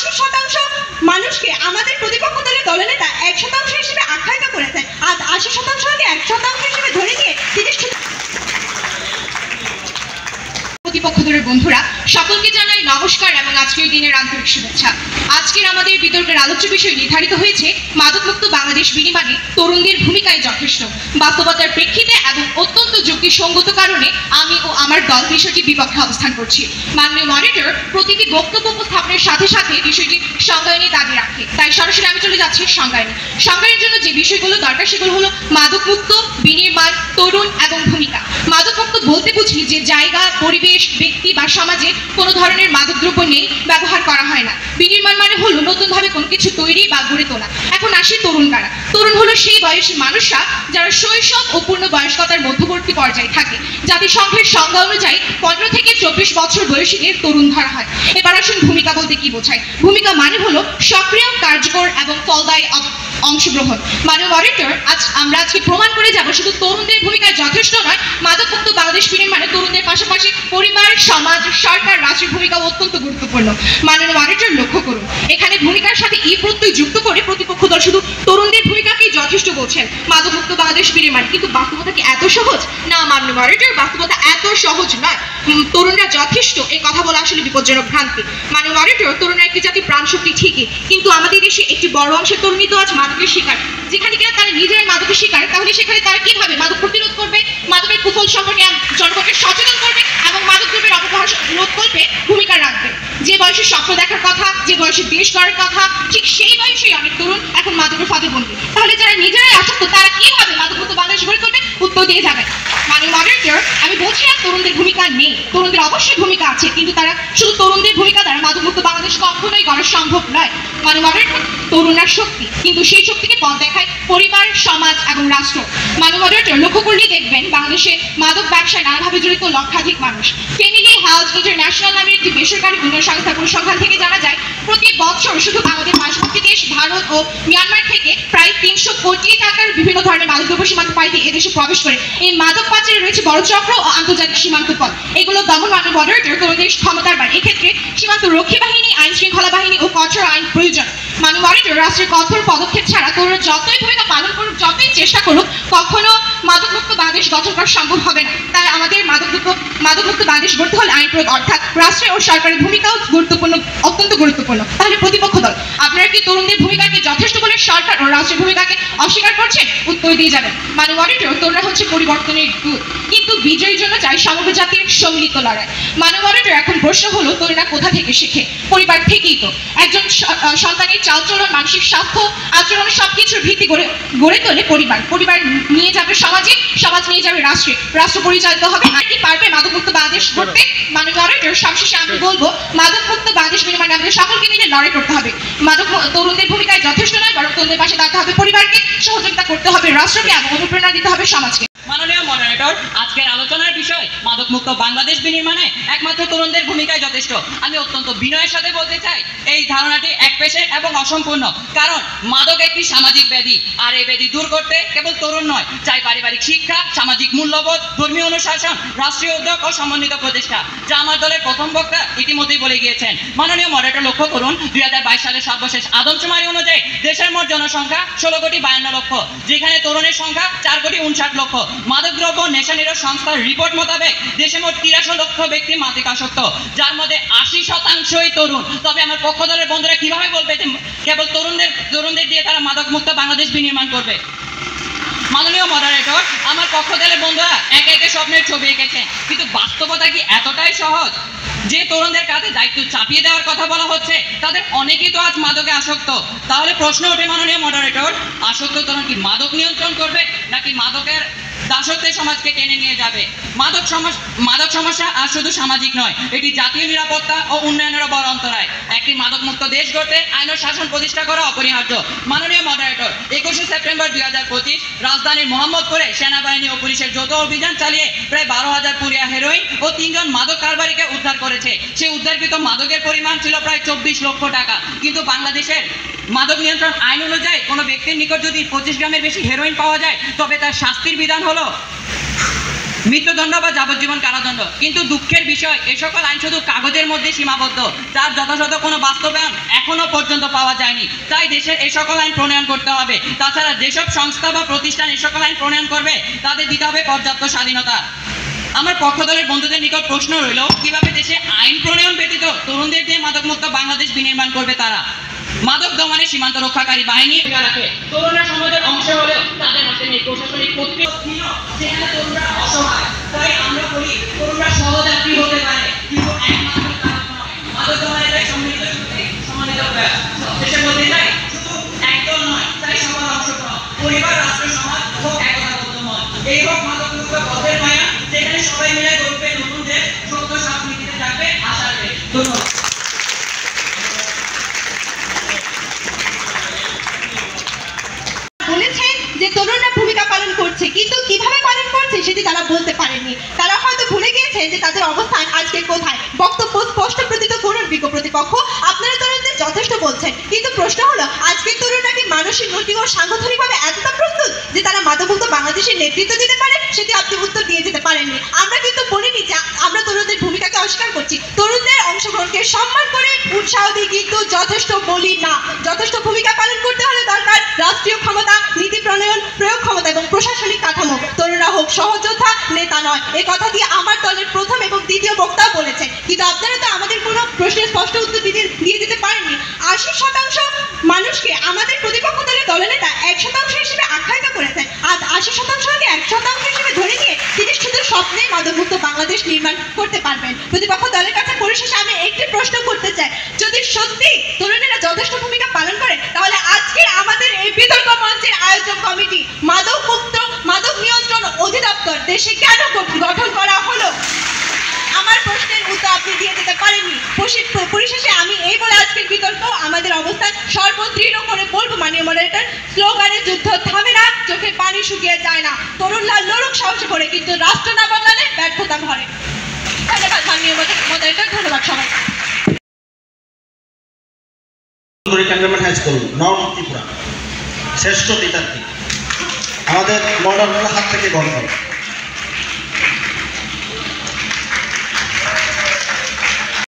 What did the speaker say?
80% মানুষকে আমাদের প্রতিপক্ষ দলের দলনেতা 1% হিসেবে আখ্যায়িত করেছেন। আজ 80%কে 1% হিসেবে ধরে নিয়ে তিনি প্রতিপক্ষ দলের বন্ধুরা সকলকে জানাই নমস্কার এবং আজকের দিনের আন্তরিক শুভেচ্ছা। আজকের আমাদের বিতর্কের আলোচ্য বিষয় নির্ধারিত হয়েছে মাদকমুক্ত বাংলাদেশ বিনির্মাণে তরুণদের ভূমিকায় যথেষ্ট। বাস্তবতার প্রেক্ষিতে এবং অত্যন্ত যুক্তিসঙ্গত কারণে আমি ও আমার দল বিষয়টির বিপক্ষে অবস্থান করছি। মাননীয় মডারেটর প্রতিটি বক্তব্য উপস্থাপনের সাথে সাথে বিষয়টি সংজ্ঞায়নের দাবি রাখে, তাই সরাসরি আমি চলে যাচ্ছি সংজ্ঞায়নে। সংজ্ঞায়নের জন্য যে বিষয়গুলো দরকার সেগুলো হলো মাদকমুক্ত বিনির্মাণ, তরুণ এবং ভূমিকা। মাদকমুক্ত বলতে বুঝি যে জায়গা, পরিবেশ, ব্যক্তি বা সমাজে কোনো ধরনের মাদকদ্রব্য নেই, ব্যবহার করা হয় না। বিনির্মাণ মানে হলো নতুনভাবে কোনো কিছু তৈরি বা গড়ে তোলা। এখন আসি তরুণ কারা। তরুণ হলো সেই বয়সী মানুষরা যারা শৈশব ও পূর্ণ বয়স্কতার মধ্যবর্তী পর্যায়ে থাকে। জাতিসংঘের সংজ্ঞা অনুযায়ী 15 থেকে 24 বছর বয়সীদের তরুণ ধরা হয়। এবার আসুন ভূমিকা বলতে কি বোঝায়। ভূমিকা মানে হলো সক্রিয়, কার্যকর এবং ফলদায়ী অংশগ্রহণ। মাননীয় মডারেটর, আমরা আজকে প্রমাণ করে যাব শুধু তরুণদের ভূমিকায় যথেষ্ট নয়, মাদকমুক্ত বাংলাদেশ বিনির্মাণে তরুণদের পাশাপাশি পরিবার, সমাজ, সরকার, রাষ্ট্রের ভূমিকা অত্যন্ত গুরুত্বপূর্ণ। মাননীয় মডারেটর লক্ষ্য করুন, এখানে ভূমিকার সাথে ই প্রত্যয় যুক্ত করে প্রতিপক্ষ দল শুধু তরুণদের ভূমিকাকেই যথেষ্ট বলছেন মাদকমুক্ত বাংলাদেশ বিনির্মাণ। কিন্তু বাস্তবতা কি এত সহজ? না মাননীয় মডারেটর, বাস্তবতা এত সহজ নয়। তরুণরা যথেষ্ট এই কথা বলা আসলে বিপজ্জনক ভ্রান্তি। মাননীয় মডারেটর, তরুণরা একটি জাতির প্রাণ শক্তি ঠিকই, কিন্তু আমাদের দেশে একটি বড় অংশের তরুণী তো আজ মাদকের শিকার। যেখানে কিনা তারা নিজেরাই মাদকের শিকার, তাহলে সেখানে তারা কিভাবে মাদক প্রতিরোধ করবে, মাদকের কুফল সম্পর্কে জনগণকে সচেতন করবে এবং মাদক দ্রব্যের অপব্যবহার রোধ করবে ভূমিকা রাখবে? যে বয়সে স্বপ্ন দেখার কথা, যে বয়সে দেশ গড়ার কথা, ঠিক সেই বয়সেই অনেক তরুণ এখন মাদকের ফাঁদে বন্দী। তাহলে যারা নিজেরাই আসক্ত তারা কিভাবে মাদকমুক্ত বাংলাদেশ গড়ে তুলবে? উত্তর দিয়ে যাবে। মাননীয় মডারেটর, আমি বলছি না তরুণদের ভূমিকা নেই, তরুণদের অবশ্যই ভূমিকা আছে, কিন্তু তারা শুধু তরুণদের ভূমিকা দ্বারা মাদকমুক্ত বাংলাদেশ কখনোই গড়া সম্ভব নয়। মাননীয় মডারেটর, তরুণরা শক্তি, কিন্তু সেই শক্তিকে পথ দেখায় পরিবার, সমাজ এবং রাষ্ট্র। মাননীয় মডারেটর, লক্ষ্য করলেই দেখবেন বাংলাদেশে মাদক ব্যবসায় নানাভাবে জড়িত লক্ষাধিক মানুষ। ফ্যামিলি হেলথ ইন্টারন্যাশনাল নামের একটি বেসরকারি উন্নয়ন সংস্থার পরিসংখ্যান থেকে জানা যায় প্রতি বছর শুধু আমাদের পার্শ্ববর্তী দেশ ভারত ও মিয়ানমার থেকে প্রায় 300 কোটি টাকার বিভিন্ন ধরনের মাদকদ্রব্য সীমান্ত পাড়ি দিয়ে এদেশে প্রবেশ করে। এই মাদক পাচারে রয়েছে বড় চক্র ও আন্তর্জাতিক সীমান্ত পথ। এগুলো দমন মাননীয় মডারেটর তরুণদের ক্ষমতার বাড়ি। এক্ষেত্রে সীমান্ত রক্ষী বাহিনী, আইন শৃঙ্খলা বাহিনী ও কঠোর আইন প্রয়োজন। মাননীয় মডারেটর, রাষ্ট্রের কঠোর পদক্ষেপ ছাড়া তরুণরা যতই ভূমিকা পালন করুক, যতই চেষ্টা করুক, কখনো মাদকমুক্ত বাংলাদেশ গঠন করা সম্ভব হবে না। তাই আমাদের মাদকমুক্ত বাংলাদেশ গড়তে হলে আইন প্রয়োগ, অর্থাৎ রাষ্ট্রের ও সরকারের ভূমিকাও গুরুত্বপূর্ণ, অত্যন্ত গুরুত্বপূর্ণ। তাহলে প্রতিপক্ষ দল, আপনারা কি তরুণদের ভূমিকাকে যথেষ্ট বলে সরকার ও রাষ্ট্রের ভূমিকাকে অস্বীকার করছেন? উত্তর দিয়ে যাবেন। মাননীয় মডারেটর, তরুণরা হচ্ছে পরিবর্তনের দূত, কিন্তু বিজয়ীর জন্য চাই সমগ্র জাতির সম্মিলিত লড়াই। মাননীয় মডারেটর, এখন প্রশ্ন হলো তরুণরা কোথা থেকে শেখে? পরিবার থেকেই তো। একজন সন্তানের চালচলন, মানসিক স্বাস্থ্য, আচরণ সবকিছুর ভিত্তি গড়ে তোলে পরিবার। পরিবার নিয়ে যাবে সমাজে, সমাজ নিয়ে যাবে রাষ্ট্রে, রাষ্ট্র পরিচালিত হবে। আর কি পারবে মাদকমুক্ত বাংলাদেশ গড়তে? মাননীয় মডারেটর, সবশেষে আমি বলবো মাদকমুক্ত বাংলাদেশ বিনির্মাণে আমাদের সকলকে মিলে লড়াই করতে হবে। তরুণদের ভূমিকায় যথেষ্ট নয়, বরং তরুণদের পাশে দাঁড়াতে হবে পরিবারকে, সহযোগিতা করতে হবে রাষ্ট্রকে এবং অনুপ্রেরণা দিতে হবে সমাজকে। মাননীয় মডারেটর, আজকের আলোচনার বিষয় মাদকমুক্ত বাংলাদেশ বিনির্মাণে একমাত্র তরুণদের ভূমিকায় যথেষ্ট। আমি অত্যন্ত বিনয়ের সাথে বলতে চাই এই ধারণাটি একপেশে এবং অসম্পূর্ণ। কারণ মাদক একটি সামাজিক ব্যাধি, আর এই ব্যাধি দূর করতে কেবল তরুণ নয়, চাই পারিবারিক শিক্ষা, সামাজিক মূল্যবোধ, ধর্মীয় অনুশাসন, রাষ্ট্রীয় উদ্যোগ ও সমন্বিত প্রচেষ্টা, যা আমার দলের প্রথম বক্তা ইতিমধ্যেই বলে গিয়েছেন। মাননীয় মডারেটর, লক্ষ্য করুন 2022 সালের সর্বশেষ আদমশুমারি অনুযায়ী দেশের মোট জনসংখ্যা 16,52 লক্ষ, যেখানে তরুণের সংখ্যা 4,59 লক্ষ। মাদকদ্রব্য নেশা নিরোধ সংস্থার রিপোর্ট মোতাবেক দেশে মোট 83 লক্ষ ব্যক্তি মাদক আসক্ত, যার মধ্যে 80%ই তরুণ। তবে আমার পক্ষ দলের বন্ধুরা কিভাবে বলবে যে কেবল তরুণদের দিয়ে তারা মাদকমুক্ত বাংলাদেশ বিনির্মাণ করবে? মাননীয় মডারেটর, আমার পক্ষ দলের বন্ধুরা একে একে স্বপ্নের ছবি এঁকেছেন, কিন্তু বাস্তবতা কি এতটাই সহজ? যে তরুণদের কাছে দায়িত্ব চাপিয়ে দেওয়ার কথা বলা হচ্ছে তাদের অনেকেই তো আজ মাদকে আসক্ত। তাহলে প্রশ্ন ওঠে মাননীয় মডারেটর, আসক্ত তরুণ কি মাদক নিয়ন্ত্রণ করবে, নাকি মাদকের দাসত্বের সমাজকে টেনে নিয়ে যাবে? মাদক সমস্যা আর শুধু সামাজিক নয়, এটি জাতীয় নিরাপত্তা ও উন্নয়নেরও বড় অন্তরায়। একটি মাদকমুক্ত দেশ গড়তে আইন ও শাসন প্রতিষ্ঠা করা অপরিহার্য। মাননীয় মডারেটর, 21 সেপ্টেম্বর 2025 রাজধানীর মোহাম্মদপুরে সেনাবাহিনী ও পুলিশের যৌথ অভিযান চালিয়ে প্রায় 12,000 পুরিয়া হেরোইন ও 3 জন মাদক কারবারিকে উদ্ধার করেছে। সেই উদ্ধারকৃত মাদকের পরিমাণ ছিল প্রায় 24 লক্ষ টাকা। কিন্তু বাংলাদেশের মাদক নিয়ন্ত্রণ আইন অনুযায়ী কোনো ব্যক্তির নিকট যদি 25 গ্রামের বেশি হেরোইন পাওয়া যায় তবে তার শাস্তির বিধান হলো মৃত্যুদণ্ড বা যাবজ্জীবন কারাদণ্ড। কিন্তু দুঃখের বিষয়, এই সকল আইন শুধু কাগজের মধ্যে সীমাবদ্ধ, যার যথাযথ কোনো বাস্তবায়ন এখন এখনো পর্যন্ত পাওয়া যায়নি। তাই দেশের এই সকল আইন প্রণয়ন করতে হবে। তাছাড়া যেসব সংস্থা বা প্রতিষ্ঠান এই সকল আইন প্রণয়ন করবে তাদের দিতে হবে পর্যাপ্ত স্বাধীনতা। আমার পক্ষ দলের বন্ধুদের নিকট প্রশ্ন রইল, কিভাবে দেশে আইন প্রণয়ন ব্যতীত তরুণদের দিয়ে মাদকমুক্ত বাংলাদেশ বিনির্মাণ করবে তারা? মাদক দমনে সীমান্ত রক্ষাকারী বাহিনী রাখে, তরুণরা সমাজের অংশ হলেও তাদের হাতে নেই প্রশাসনিক কর্তৃত্ব, সেখানে তরুণরা অসহায়। তাই আমরা বলি তরুণরা সহযাত্রী হতে পারে, কিন্তু একমাত্র কারণ নয়। মাদক দমনের তাই সম্মিলিত শক্তি, সম্মিলিত প্রয়াস। শেষে বলতে চাই, শুধু একদল নয়, তাই সবার অংশগ্রহণ, পরিবার, রাষ্ট্র, সমাজ হোক একতাবদ্ধ মত। এই হোক মাদকমুক্ত পথের মায়া, যেখানে সবাই মিলে গড়বে নতুন দেশ, সত্য সাপ নীতিতে থাকবে আশার দেশ। ধন্যবাদ। বলেছেন যে তরুণরা ভূমিকা পালন করছে, কিন্তু কিভাবে পালন করছে সেটি তারা বলতে পারেননি। তারা হয়তো ভুলে গিয়েছে যে তাদের অবস্থান আজকে কোথায়। বক্তব্য স্পষ্ট প্রতিত করুন বিজ্ঞ প্রতিপক্ষ, আপনারা তরুণদের যথেষ্ট বলছেন, কিন্তু প্রশ্ন হলো আজকের তরুণরা কি মানসিক, নৈতিক ও সাংগঠনিকভাবে এতটা প্রস্তুত যে তারা মাদকমুক্ত বাংলাদেশের নেতৃত্ব দিতে পারে? সেটি আপনি উত্তর দিয়ে যেতে পারেননি। আমরা কিন্তু বলিনি যে আমরা তরুণদের ভূমিকাকে অস্বীকার করছি, তরুণদের অংশগ্রহণকে সম্মান করে উৎসাহ দিই, কিন্তু যথেষ্ট বলি না। যথেষ্ট ভূমিকা পালন করতে হলে দরকার রাষ্ট্রীয় ক্ষমতা, নীতি প্রণয়ন, প্রয়োগ ক্ষমতা এবং প্রশাসনিক কাঠামো। তরুণরা হোক সহযোদ্ধা, নেতা নয়। এই কথা দিয়ে আমার দলের প্রথম এবং দ্বিতীয় বক্তা বলেছেন, কিন্তু আপনারা তো আমাদের কোনো প্রশ্নের স্পষ্ট উত্তর দিয়ে দিতে পারেননি। 80% মানুষকে আমাদের প্রতিপক্ষ দলের দলনেতা 1% হিসেবে আখ্যায়িত করেছেন, আর 80%কে 1% হিসেবে ধরে নিয়ে তিনি শুধু স্বপ্নে মাদকমুক্ত বাংলাদেশ নির্মাণ করতে পারবেন। প্রতিপক্ষ দলের কাছে পরিশেষে আমি একটি প্রশ্ন করতে চাই, যদি সত্যি তরুণেরা যথেষ্ট ভূমিকা পালন করে, তাহলে আজকের আমাদের এই বিতর্ক মঞ্চের আয়োজক কমিটি মাদক নিয়ন্ত্রণ অধিদপ্তর দেশে কেন গঠন করা হলো? আমার প্রশ্নের উত্তর আপনি দিয়ে দিতে পারেননি। পরিশেষে আমি এই বলে আজকের বিতর্ক আমাদের অবস্থান সর্বদৃঢ় করে বলবো, মাননীয় মডারেটর, স্লোগানের যুদ্ধ থামে না, চোখে পানি শুকিয়ে যায় না। তরুণরা লড়ুক সাহস করে, কিন্তু রাষ্ট্র না বদলালে ব্যর্থতা ঘরে। ধন্যবাদ মাননীয় মডারেটর, ধন্যবাদ সবাই। Cantonment high school, north Tripura, শ্রেষ্ঠ বিদ্যার্থী, আমাদের মডার্নের হাত থেকে গ্রহণ করে।